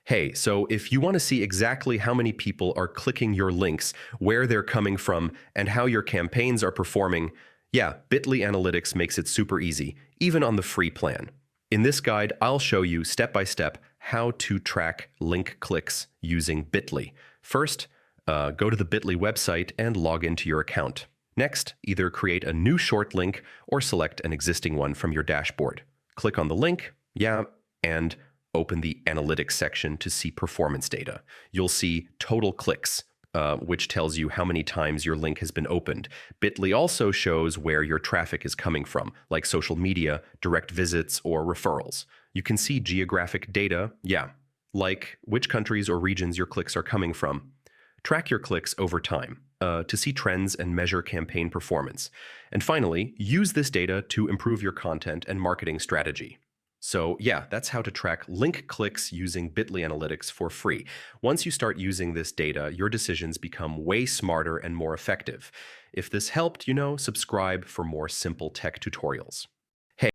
Hey, so if you want to see exactly how many people are clicking your links, where they're coming from, and how your campaigns are performing, yeah, Bitly Analytics makes it super easy, even on the free plan. In this guide, I'll show you step by step how to track link clicks using Bitly. First, go to the Bitly website and log into your account. Next, either create a new short link or select an existing one from your dashboard. Click on the link, yeah, and open the analytics section to see performance data. You'll see total clicks, which tells you how many times your link has been opened. Bitly also shows where your traffic is coming from, like social media, direct visits, or referrals. You can see geographic data, yeah, like which countries or regions your clicks are coming from. Track your clicks over time to see trends and measure campaign performance. And finally, use this data to improve your content and marketing strategy. So yeah, that's how to track link clicks using Bitly Analytics for free. Once you start using this data, your decisions become way smarter and more effective. If this helped, subscribe for more simple tech tutorials.